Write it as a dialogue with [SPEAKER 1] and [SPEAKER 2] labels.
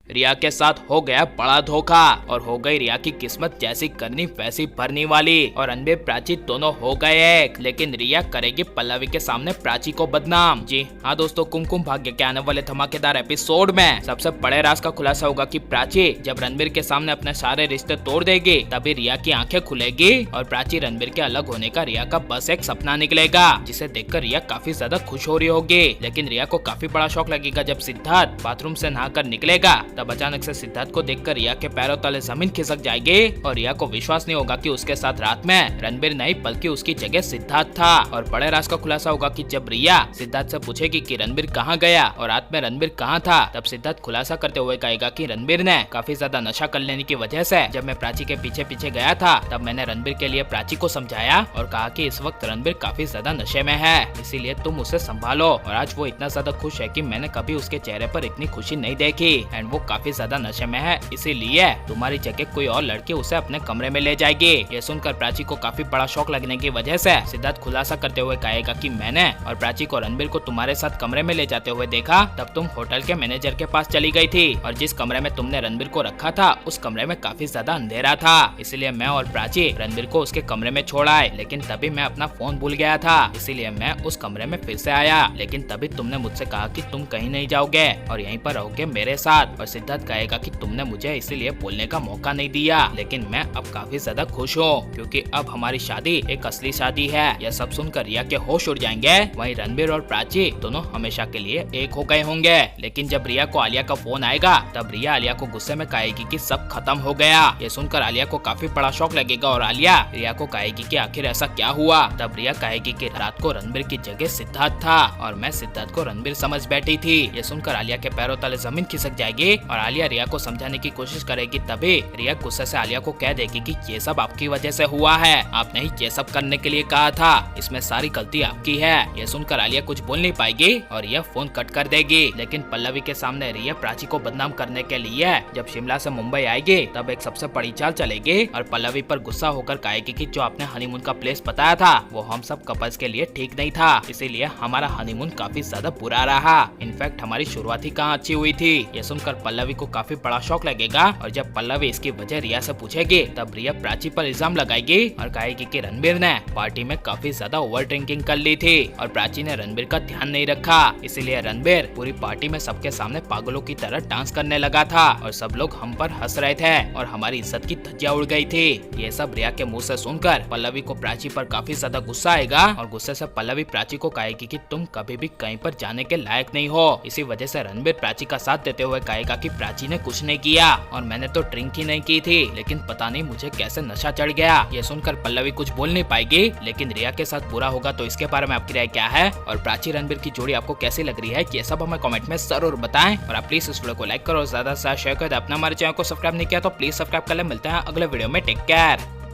[SPEAKER 1] रिया के साथ हो गया बड़ा धोखा और हो गई रिया की किस्मत जैसी करनी वैसी भरनी वाली और रणबीर प्राची दोनों हो गए एक। लेकिन रिया करेगी पल्लवी के सामने प्राची को बदनाम। जी हाँ दोस्तों, कुमकुम भाग्य के आने वाले धमाकेदार एपिसोड में सबसे बड़े राज का खुलासा होगा कि प्राची जब रणबीर के सामने अपने सारे रिश्ते तोड़ देगी तभी रिया की आंखें खुलेगी और प्राची रणबीर के अलग होने का रिया का बस एक सपना निकलेगा, जिसे देखकर रिया काफी ज्यादा खुश हो रही होगी। लेकिन रिया को काफी बड़ा शौक लगेगा जब सिद्धार्थ बाथरूम से नहाकर निकलेगा। तब अचानक से सिद्धार्थ को देखकर रिया के पैरों तले जमीन खिसक जाएगी और रिया को विश्वास नहीं होगा कि उसके साथ रात में रणबीर नहीं बल्कि उसकी जगह सिद्धार्थ था। और बड़े राज का खुलासा होगा कि जब रिया सिद्धार्थ से पूछेगी कि रणबीर कहाँ गया और रात में रणबीर कहाँ था, तब सिद्धार्थ खुलासा करते हुए कहेगा कि रणबीर ने काफी ज्यादा नशा कर लेने की वजह से जब मैं प्राची के पीछे पीछे गया था तब मैंने रणबीर के लिए प्राची को समझाया और कहा कि इस वक्त रणबीर काफी ज्यादा नशे में है, इसीलिए तुम उसे संभालो। और आज वो इतना ज्यादा खुश है कि मैंने कभी उसके चेहरे पर इतनी खुशी नहीं देखी एंड वो काफी ज्यादा नशे में है, इसीलिए तुम्हारी जगह कोई और लड़की उसे अपने कमरे में ले जाएगी। ये सुनकर प्राची को काफी बड़ा शौक लगने की वजह से सिद्धार्थ खुलासा करते हुए कहेगा कि मैंने और प्राची को रणबीर को तुम्हारे साथ कमरे में ले जाते हुए देखा तब तुम होटल के मैनेजर के पास चली गई थी और जिस कमरे में तुमने रणबीर को रखा था उस कमरे में काफी ज्यादा अंधेरा था, इसलिए मैं और प्राची रणबीर को उसके कमरे में छोड़ आए। लेकिन तभी मैं अपना फोन भूल गया था, इसीलिए मैं उस कमरे में फिर से आया। लेकिन तभी तुमने मुझसे कहा कि तुम कहीं नहीं जाओगे और यहीं पर रहोगे मेरे साथ। और सिद्धार्थ कहेगा कि तुमने मुझे इसीलिए बोलने का मौका नहीं दिया, लेकिन मैं अब काफी ज्यादा खुश हूँ क्योंकि अब हमारी शादी एक असली शादी है। यह सब सुनकर रिया के होश उड़ जाएंगे। वहीं रणबीर और प्राची दोनों हमेशा के लिए एक हो गए होंगे। लेकिन जब रिया को आलिया का फोन आएगा तब रिया आलिया को गुस्से में कहेगी कि सब खत्म हो गया। ये सुनकर आलिया को काफी बड़ा शौक लगेगा और आलिया रिया को कहेगी कि आखिर ऐसा क्या हुआ। तब रिया कहेगी कि रात को रणबीर की जगह सिद्धार्थ था और मैं सिद्धार्थ को रणबीर समझ बैठी थी। ये सुनकर आलिया के पैरों तले जमीन खिसक जाएगी और आलिया रिया को समझाने की कोशिश करेगी। तभी रिया गुस्से से आलिया को कह देगी कि ये सब आपकी वजह से हुआ है, आपने ही ये सब करने के लिए कहा था, इसमें सारी गलती आपकी है। ये सुनकर आलिया कुछ बोल नहीं पाएगी और यह फोन कट कर देगी। लेकिन पल्लवी के सामने रिया प्राची को बदनाम करने के लिए जब शिमला से मुंबई आएगी तब एक सबसे बड़ी चाल चलेगी और पल्लवी पर गुस्सा होकर कहेगी कि जो आपने हनीमून का प्लेस बताया था वो हम सब कपल्स के लिए ठीक नहीं था, इसीलिए हमारा हनीमून काफी ज्यादा बुरा रहा। इनफैक्ट हमारी शुरुआत ही कहाँ अच्छी हुई थी। ये सुनकर पल्लवी को काफी बड़ा शौक लगेगा और जब पल्लवी इसकी वजह रिया से पूछेगी तब रिया प्राची पर इल्जाम लगाएगी और कहेगी कि रणबीर ने पार्टी में काफी ज्यादा ओवर ड्रिंकिंग कर ली थी और प्राची ने रणबीर का ध्यान नहीं रखा, इसीलिए रणबीर पूरी पार्टी में सबके सामने पागलों की तरह डांस करने लगा था और सब लोग हम पर हंस रहे थे और हमारी इज्जत की धज्जियां उड़ गई थी। ये सब रिया के मुंह से सुनकर पल्लवी को प्राची पर काफी ज्यादा गुस्सा आएगा और गुस्से से पल्लवी प्राची को कहेगी कि तुम कभी भी कहीं पर जाने के लायक नहीं हो। इसी वजह से रणबीर प्राची का साथ देते हुए कहेगा कि प्राची ने कुछ नहीं किया और मैंने तो ड्रिंक ही नहीं की थी, लेकिन पता नहीं मुझे कैसे नशा चढ़ गया। ये सुनकर पल्लवी कुछ बोल नहीं पाएगी। लेकिन रिया के साथ बुरा होगा तो इसके बारे में आपकी राय क्या है और प्राची रणबीर की जोड़ी आपको कैसी लग रही है, ये सब हमें कमेंट में जरूर बताएं। और आप प्लीज इस वीडियो को लाइक करो, ज्यादा से ज्यादा शेयर करो। अपना हमारे चैनल को सब्सक्राइब नहीं किया तो प्लीज सब्सक्राइब कर ले। मिलते हैं अगले वीडियो में, टेक केयर।